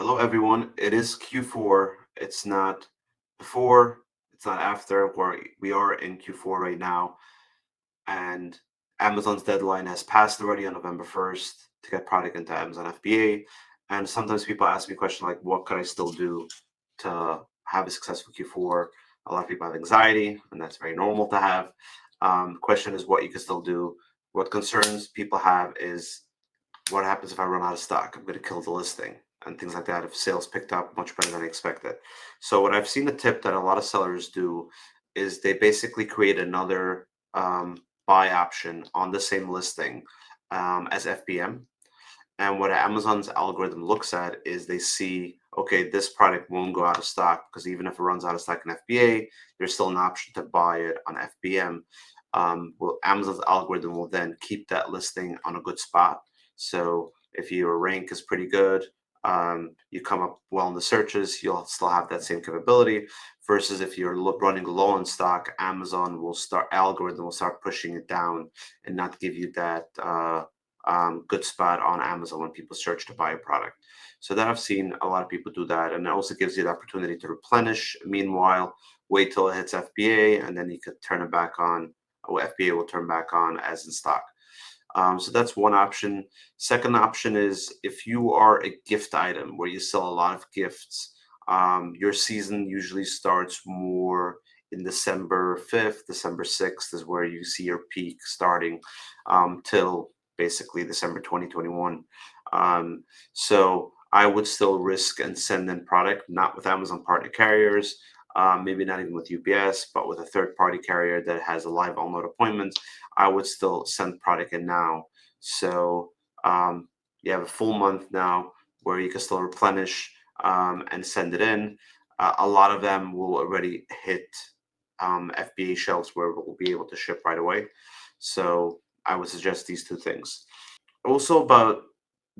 Hello, everyone. It is Q4. It's not before, it's not after. We are in Q4 right now, and Amazon's deadline has passed already on November 1st to get product into Amazon FBA. And sometimes people ask me a question like, what could I still do to have a successful Q4? A lot of people have anxiety, and that's very normal to have. Question is what you can still do. What concerns people have is what happens if I run out of stock? I'm going to kill the listing and things like that. If sales picked up much better than I expected. So what I've seen a tip that a lot of sellers do is they basically create another buy option on the same listing as FBM. And what Amazon's algorithm looks at is they see, okay, this product won't go out of stock because even if it runs out of stock in FBA, there's still an option to buy it on FBM. Well, Amazon's algorithm will then keep that listing on a good spot. So if your rank is pretty good, you come up well in the searches, you'll still have that same capability. Versus if you're running low on stock, Amazon will algorithm will start pushing it down and not give you that good spot on Amazon when people search to buy a product. So that I've seen a lot of people do that, and it also gives you the opportunity to replenish. Meanwhile, wait till it hits FBA, and then you could turn it back on. Or FBA will turn back on as in stock. So that's one option. Second option is if you are a gift item where you sell a lot of gifts, your season usually starts more in December 5th, December 6th is where you see your peak starting till basically December 2021. So I would still risk and send in product, not with Amazon partner carriers, maybe not even with UPS, but with a third-party carrier that has a live all-note appointment. I would still send product in now. So you have a full month now where you can still replenish and send it in. A lot of them will already hit FBA shelves where we'll be able to ship right away. So I would suggest these two things. Also about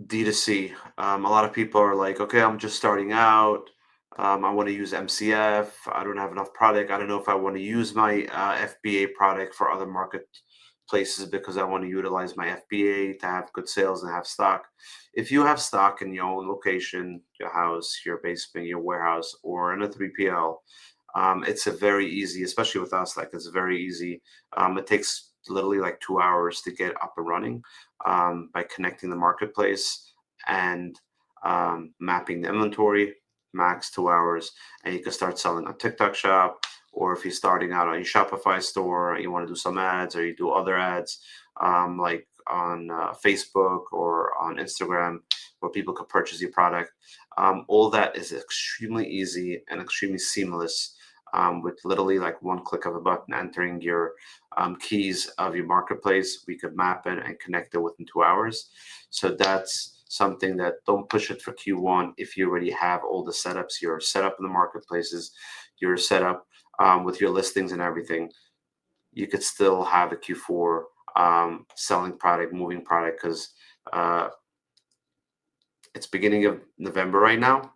D2C, a lot of people are like, okay, I'm just starting out. I want to use MCF. I don't have enough product. I don't know if I want to use my FBA product for other marketplaces because I want to utilize my FBA to have good sales and have stock. If you have stock in your own location, your house, your basement, your warehouse, or in a 3PL, it's a very easy, especially with us, like it's very easy. It takes literally like 2 hours to get up and running by connecting the marketplace and mapping the inventory, max 2 hours, and you can start selling on TikTok Shop. Or if you're starting out on your Shopify store and you want to do some ads or you do other ads like on Facebook or on Instagram where people could purchase your product, all that is extremely easy and extremely seamless with literally like one click of a button, entering your keys of your marketplace. We could map it and connect it within 2 hours. So that's something that don't push it for Q1 if you already have all the setups. You're set up in the marketplaces, you're set up with your listings and everything. You could still have a Q4 selling product, moving product, because it's beginning of November right now.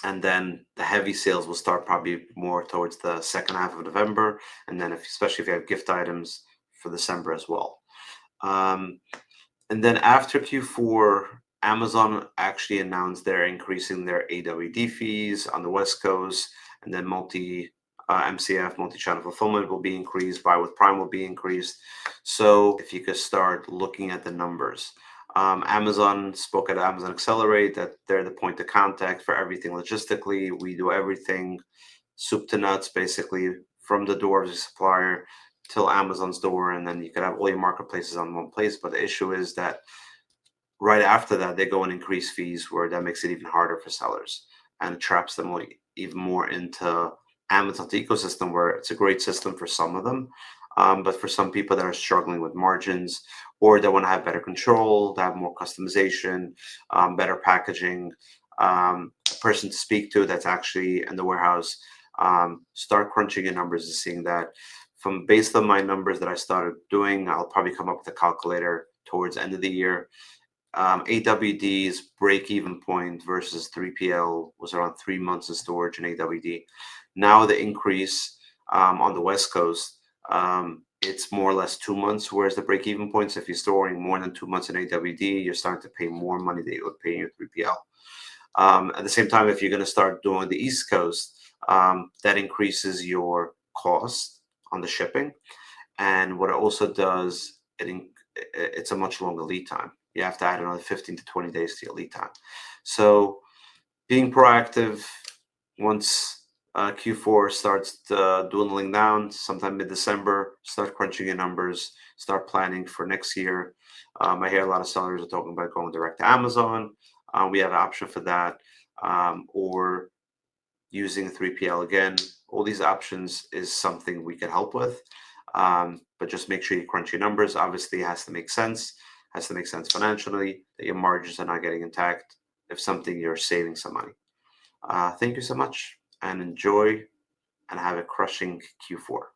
And then the heavy sales will start probably more towards the second half of November. And then especially if you have gift items for December as well. And then after Q4, Amazon actually announced they're increasing their AWD fees on the West Coast, and then MCF, multi-channel fulfillment will be increased, buy with Prime will be increased. So if you could start looking at the numbers. Amazon spoke at Amazon Accelerate that they're the point of contact for everything logistically. We do everything soup to nuts, basically, from the door of the supplier till Amazon's door, and then you could have all your marketplaces on one place. But the issue is that right after that, they go and increase fees, where that makes it even harder for sellers and traps them even more into Amazon's ecosystem, where it's a great system for some of them. But for some people that are struggling with margins, or they want to have better control, to have more customization, better packaging, a person to speak to that's actually in the warehouse, start crunching your numbers and seeing that based on my numbers that I started doing, I'll probably come up with a calculator towards the end of the year. AWD's break-even point versus 3PL was around 3 months of storage in AWD. Now the increase on the West Coast, it's more or less 2 months, whereas the break-even points, if you're storing more than 2 months in AWD, you're starting to pay more money than you would pay in your 3PL. At the same time, if you're going to start doing the East Coast, that increases your cost on the shipping. And what it also does, it's a much longer lead time. You have to add another 15 to 20 days to your lead time. So being proactive, once Q4 starts dwindling down, sometime mid-December, start crunching your numbers, start planning for next year. I hear a lot of sellers are talking about going direct to Amazon. We have an option for that, or using 3PL again. All these options is something we can help with, but just make sure you crunch your numbers. Obviously, it has to make sense. Has to make sense financially, that your margins are not getting intact. If something, you're saving some money. Thank you so much, and enjoy and have a crushing Q4.